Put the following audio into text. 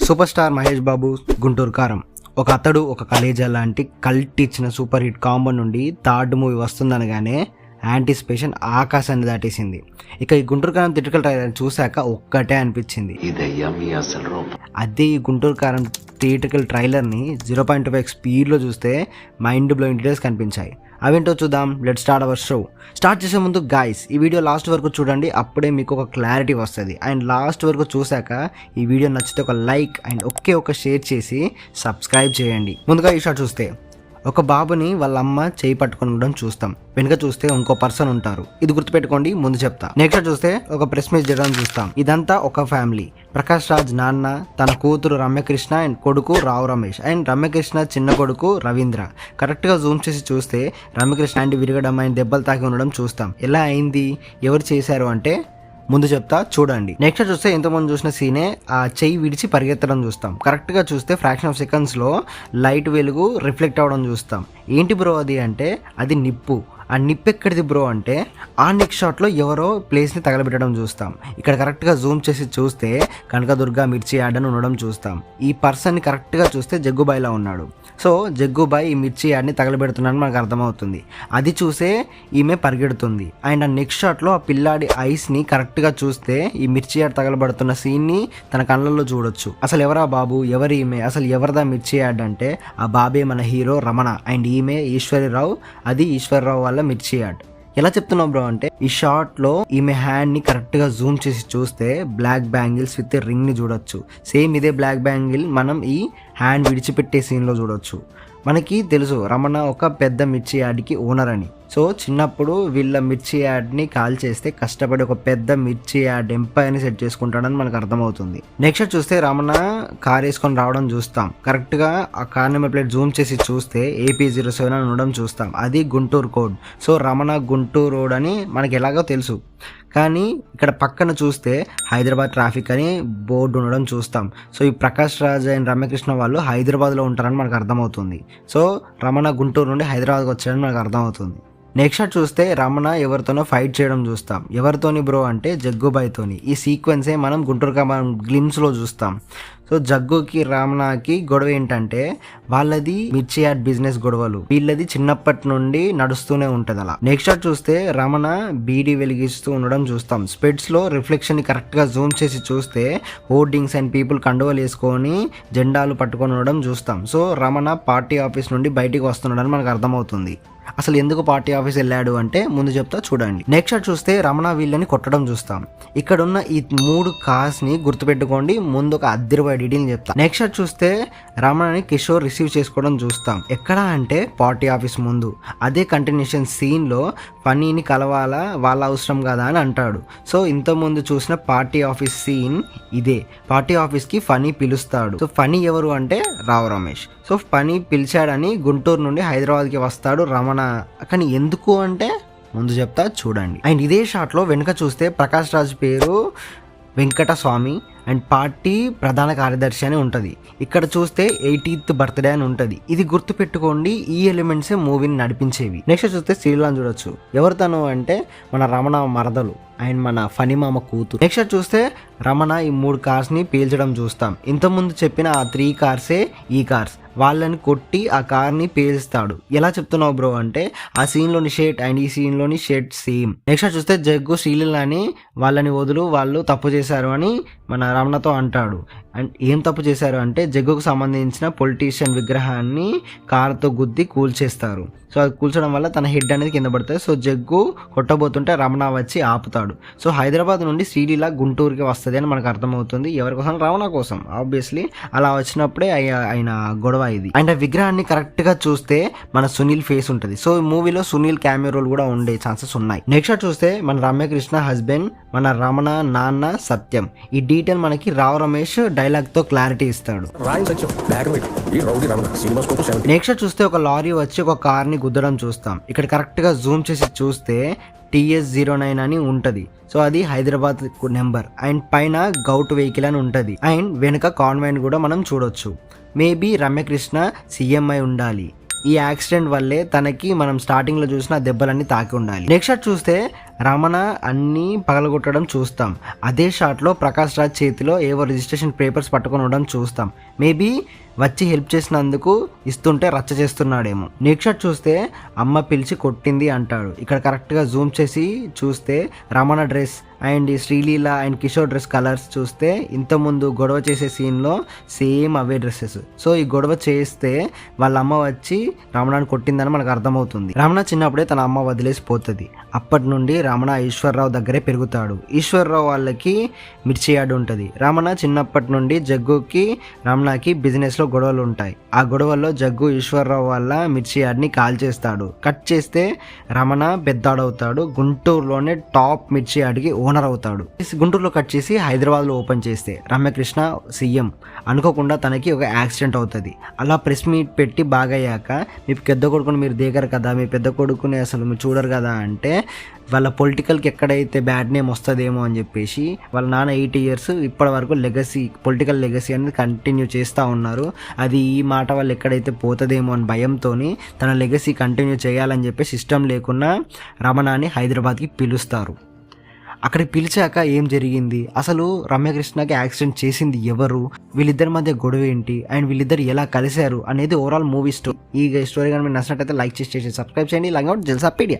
Super star Mahesh Babu Guntur కారం. ఒక అతడు ఒక కలేజా లాంటి కల్ట్ ఇచ్చిన సూపర్ హిట్ కాంబో నుండి థర్డ్ మూవీ వస్తుందనగానే యాంటిసిపేషన్ ఆకాశాన్ని దాటేసింది. ఇక ఈ గుంటూరు కారం థియేట్రికల్ ట్రైలర్ చూశాక ఒక్కటే అనిపించింది, అదే ఈ గుంటూరు కారం థియేట్రికల్ ట్రైలర్ని 0.5x స్పీడ్లో చూస్తే మైండ్ బ్లోయింగ్ డీటెయిల్స్ కనిపించాయి. అవేంటో చూద్దాం. Let start our show. Start చేసే ముందు గైస్, ఈ వీడియో లాస్ట్ వరకు చూడండి, అప్పుడే మీకు ఒక క్లారిటీ వస్తుంది. అండ్ లాస్ట్ వరకు చూశాక ఈ వీడియో నచ్చితే ఒక లైక్ అండ్ ఒక షేర్ చేసి సబ్స్క్రైబ్ చేయండి. ముందుగా ఈ షాట్ చూస్తే ఒక బాబుని వాళ్ళ అమ్మ చేయి పట్టుకొని ఉండడం చూస్తాం. వెనుక చూస్తే ఇంకో పర్సన్ ఉంటారు, ఇది గుర్తుపెట్టుకోండి, ముందు చెప్తా. నెక్స్ట్ చూస్తే ఒక ప్రెస్ మీట్ జరగడం చూస్తాం. ఇదంతా ఒక ఫ్యామిలీ. ప్రకాష్ రాజ్ నాన్న, తన కూతురు రమ్యకృష్ణ అండ్ కొడుకు రావు రమేష్ అండ్ రమ్యకృష్ణ చిన్న కొడుకు రవీంద్ర. కరెక్ట్ గా జూమ్ చేసి చూస్తే రమ్యకృష్ణ హ్యాండ్ విరగడం అండ్ దెబ్బలు తాకి ఉండడం చూస్తాం. ఎలా అయింది, ఎవరు చేశారు అంటే ముందు చెప్తా, చూడండి. నెక్స్ట్ చూస్తే ఎంతమంది చూసిన సీనే ఆ చెయ్యి విడిచి పరిగెత్తడం చూస్తాం. కరెక్ట్ గా చూస్తే ఫ్రాక్షన్ ఆఫ్ సెకండ్స్ లో లైట్ వెలుగు రిఫ్లెక్ట్ అవ్వడం చూస్తాం. ఏంటి బ్రో అది అంటే అది నిప్పు. ఆ నిప్పు ఎక్కడిది బ్రో అంటే ఆ నెక్స్ట్ షాట్లో ఎవరో ప్లేస్ని తగలబెట్టడం చూస్తాం. ఇక్కడ కరెక్ట్గా జూమ్ చేసి చూస్తే కనకదుర్గ మిర్చి యాడ్ అని ఉండడం చూస్తాం. ఈ పర్సన్ని కరెక్ట్గా చూస్తే జగ్గుబాయిలా ఉన్నాడు. సో జగ్గుబాయ్ ఈ మిర్చి యాడ్ని తగలబెడుతున్నాడని మనకు అర్థమవుతుంది. అది చూసే ఈమె పరిగెడుతుంది. అండ్ ఆ నెక్స్ట్ షాట్లో ఆ పిల్లాడి ఐస్ని కరెక్ట్గా చూస్తే ఈ మిర్చి యాడ్ తగలబడుతున్న సీన్ని తన కళ్ళల్లో చూడొచ్చు. అసలు ఎవరా బాబు, ఎవరు ఈమె, అసలు ఎవరిదా మిర్చి యాడ్ అంటే ఆ బాబే మన హీరో రమణ అండ్ ఈమె ఈశ్వరిరావు. అది ఈశ్వరరావు వాళ్ళ మిర్చి యాడ్. ఎలా చెప్తున్నావు బ్రో అంటే ఈ షాట్ లో ఈమె హ్యాండ్ ని కరెక్ట్ గా జూమ్ చేసి చూస్తే బ్లాక్ బ్యాంగిల్స్ విత్ రింగ్ ని చూడొచ్చు. సేమ్ ఇదే బ్లాక్ బ్యాంగిల్ మనం ఈ హ్యాండ్ విడిచిపెట్టే సీన్ లో చూడొచ్చు. మనకి తెలుసు రమణ ఒక పెద్ద మిర్చి యాడ్కి ఓనర్ అని. సో చిన్నప్పుడు వీళ్ళ మిర్చి యాడ్ని కాల్ చేస్తే కష్టపడి ఒక పెద్ద మిర్చి యాడ్ ఎంపైర్ని సెట్ చేసుకుంటాడని మనకు అర్థమవుతుంది. నెక్స్ట్ చూస్తే రమణ కార్ వేసుకొని రావడం చూస్తాం. కరెక్ట్గా ఆ కార్ నెంబర్ ప్లేట్ జూమ్ చేసి చూస్తే AP07 అని ఉండడం చూస్తాం. అది Guntur code. So Ramana Guntur road అని మనకి ఎలాగో తెలుసు. కానీ ఇక్కడ పక్కన చూస్తే హైదరాబాద్ ట్రాఫిక్ అని బోర్డు ఉండడం చూస్తాం. సో ఈ ప్రకాష్ రాజ్ అండ్ రమ్యకృష్ణ వాళ్ళు హైదరాబాద్లో ఉంటారని మనకు అర్థమవుతుంది. సో రమణ గుంటూరు నుండి హైదరాబాద్కి వచ్చాడని మనకు అర్థమవుతుంది. నెక్స్ట్ షాట్ చూస్తే రమణ ఎవరితోనో ఫైట్ చేయడం చూస్తాం. ఎవరితోని బ్రో అంటే జగ్గుబాయ్తోని. ఈ సీక్వెన్సే మనం గుంటూరు కారం గ్లిమ్స్లో చూస్తాం. సో జగ్గుకి రమణకి గొడవ ఏంటంటే వాళ్ళది మిర్చి యాడ్ బిజినెస్ గొడవలు, వీళ్ళది చిన్నప్పటి నుండి నడుస్తూనే ఉంటది అలా. నెక్స్ట్ షాట్ చూస్తే రమణ బీడీ వెలిగిస్తూ ఉండడం చూస్తాం. స్పెడ్స్ లో రిఫ్లెక్షన్ ని కరెక్ట్ గా జూమ్ చేసి చూస్తే హోర్డింగ్స్ అండ్ పీపుల్ కండువలు వేసుకొని జెండాలు పట్టుకొని ఉండడం చూస్తాం. సో రమణ పార్టీ ఆఫీస్ నుండి బయటికి వస్తున్నాడని మనకు అర్థమవుతుంది. అసలు ఎందుకు పార్టీ ఆఫీస్ వెళ్ళాడు అంటే ముందు చెప్తా, చూడండి. నెక్స్ట్ షాట్ చూస్తే రమణ వీళ్ళని కొట్టడం చూస్తాం. ఇక్కడ ఉన్న ఈ 3 కార్స్ ని గుర్తుపెట్టుకోండి, ముందు ఒక అద్దరిపోయే డీటెయిల్ చెప్తా. నెక్స్ట్ షాట్ చూస్తే రమణని కిషోర్ రిసీవ్ చేసుకోవడం చూస్తాం. ఎక్కడ అంటే పార్టీ ఆఫీస్ ముందు. అదే కంటిన్యూషన్ సీన్ లో ఫనీని కలవాలా, వాళ్ళ అవసరం కదా అని అంటాడు. సో ఇంతకుముందు చూసిన పార్టీ ఆఫీస్ సీన్ ఇదే. పార్టీ ఆఫీస్ కి ఫనీ పిలుస్తాడు. సో ఫనీ ఎవరు అంటే రావు రమేష్. సో ఫనీ పిలిచాడని గుంటూరు నుండి హైదరాబాద్కి వస్తాడు రమణ. కానీ ఎందుకు అంటే ముందు చెప్తా, చూడండి. అండ్ ఇదే షాట్లో వెనుక చూస్తే ప్రకాష్ రాజ్ పేరు వెంకటస్వామి అండ్ పార్టీ ప్రధాన కార్యదర్శి అని ఉంటుంది. ఇక్కడ చూస్తే 80th బర్త్డే అని ఉంటుంది. ఇది గుర్తుపెట్టుకోండి, ఈ ఎలిమెంట్సే మూవీని నడిపించేవి. నెక్స్ట్ చూస్తే శ్రీలాన్ చూడొచ్చు. ఎవరు తను అంటే మన రమణ మరదలు అండ్ మన ఫనీ మామ కూతురు. నెక్స్ట్ చూస్తే రమణ ఈ 3 కార్స్ని పేల్చడం చూస్తాం. ఇంతకుముందు చెప్పిన ఆ 3 కార్సే ఈ కార్స్. వాళ్ళని కొట్టి ఆ కార్ని పేల్స్తాడు. ఎలా చెప్తున్నావు బ్రో అంటే ఆ సీన్లోని షేట్ అండ్ ఈ సీన్లోని షేట్ సేమ్. నెక్స్ట్ చూస్తే జగ్గు శ్రీలీలని వాళ్ళని వదులు, వాళ్ళు తప్పు చేశారు అని మన రమణతో అంటాడు. అండ్ ఏం తప్పు చేశారు అంటే జగ్గుకు సంబంధించిన పొలిటీషియన్ విగ్రహాన్ని కారుతో గుద్ది కూల్చేస్తారు. సో అది కూల్చడం వల్ల తన హెడ్ అనేది కింద పడుతుంది. సో జగ్గు కొట్టబోతుంటే రమణ వచ్చి ఆపుతాడు. సో హైదరాబాద్ నుండి శ్రీలీల గుంటూరుకి వస్తుంది అని మనకు అర్థమవుతుంది. ఎవరి కోసం? రమణ కోసం ఆబ్వియస్లీ. అలా వచ్చినప్పుడే ఆయన గొడవ ఇది. అండ్ ఆ విగ్రహాన్ని కరెక్ట్ గా చూస్తే మన సునీల్ ఫేస్ ఉంటుంది. సో ఈ మూవీలో సునీల్ క్యామియో రోల్ కూడా ఉండే ఛాన్సెస్ ఉన్నాయి. నెక్స్ట్ చూస్తే మన రమ్యకృష్ణ హస్బెండ్ మన రమణ నాన్న సత్యం. ఈ డీటెయిల్ మనకి రావు రమేష్ డైలాగ్ తో క్లారిటీ ఇస్తాడు. నెక్స్ట్ చూస్తే ఒక లారీ వచ్చి ఒక కార్ ని గుద్దడం చూస్తాం. ఇక్కడ కరెక్ట్ గా జూమ్ చేసి చూస్తే TS09 అని ఉంటది. సో అది హైదరాబాద్ నెంబర్ అండ్ పైన గౌట్ వెహికల్ అని ఉంటది. అండ్ వెనుక కాన్వెంట్ కూడా మనం చూడొచ్చు. మేబీ రమ్యకృష్ణ CM అయి ఉండాలి. ఈ యాక్సిడెంట్ వల్లే తనకి మనం స్టార్టింగ్ లో చూసిన దెబ్బలన్నీ తాకి ఉండాలి. నెక్స్ట్ షాట్ చూస్తే రమణ అన్నీ పగలగొట్టడం చూస్తాం. అదే షాట్లో ప్రకాష్ రాజ్ చేతిలో ఏవో రిజిస్ట్రేషన్ పేపర్స్ పట్టుకొని ఉండడం చూస్తాం. మేబీ వచ్చి హెల్ప్ చేసినందుకు ఇస్తుంటే రచ్చ చేస్తున్నాడేమో. నెక్స్ట్ షాట్ చూస్తే అమ్మ పిలిచి కొట్టింది అంటాడు. ఇక్కడ కరెక్ట్గా జూమ్ చేసి చూస్తే Ramana dress and Sreeleela and Kishore dress colours చూస్తే ఇంతకుముందు గొడవ చేసే సీన్లో సేమ్ అవే డ్రెస్సెస్. సో ఈ గొడవ చేస్తే వాళ్ళ అమ్మ వచ్చి రమణని కొట్టిందని మనకు అర్థమవుతుంది. రమణ చిన్నప్పుడే తన అమ్మ వదిలేసిపోతుంది. అప్పటి నుండి రమణ ఈశ్వర్రావు దగ్గరే పెరుగుతాడు. ఈశ్వర్రావు వాళ్ళకి మిర్చి యార్డ్ ఉంటుంది. రమణ చిన్నప్పటి నుండి జగ్గుకి రమణకి బిజినెస్లో గొడవలు ఉంటాయి. ఆ గొడవల్లో జగ్గు ఈశ్వర్రావు వాళ్ళ మిర్చి యార్డ్ని కాల్ చేస్తాడు. కట్ చేస్తే రమణ పెద్దాడవుతాడు. గుంటూరులోనే టాప్ మిర్చి యార్డ్కి ఓనర్ అవుతాడు. గుంటూరులో కట్ చేసి హైదరాబాద్లో ఓపెన్ చేస్తే రమ్యకృష్ణ సీఎం. అనుకోకుండా తనకి ఒక యాక్సిడెంట్ అవుతుంది. అలా ప్రెస్ మీట్ పెట్టి బాగయ్యాక మీ పెద్ద కొడుకుని మీరు దిగరు కదా, మీ పెద్ద కొడుకుని అసలు మీరు చూడరు కదా అంటే వాళ్ళ పొలిటికల్కి ఎక్కడైతే బ్యాడ్ నేమ్ వస్తుందేమో అని చెప్పేసి వాళ్ళ నాన్న 80 years ఇప్పటి వరకు పొలిటికల్ లెగసీ అనేది కంటిన్యూ చేస్తూ ఉన్నారు. అది ఈ మాట వల్ల ఎక్కడైతే పోతుందేమో అని భయంతో తన లెగసీ కంటిన్యూ చేయాలని చెప్పి సిస్టమ్ లేకుండా రమణని హైదరాబాద్కి పిలుస్తారు. అక్కడికి పిలిచాక ఏం జరిగింది, అసలు రమ్యకృష్ణకి యాక్సిడెంట్ చేసింది ఎవరు, వీళ్ళిద్దరి మధ్య గొడవ ఏంటి అండ్ వీళ్ళిద్దరు ఎలా కలిశారు అనేది ఓవరాల్ మూవీ స్టోరీ. ఈ స్టోరీ కానీ మీరు నచ్చినట్టయితే లైక్ చేసి సబ్స్క్రైబ్ చేయండి. లాంగ్ అవుట్ జల్సాపీడియా.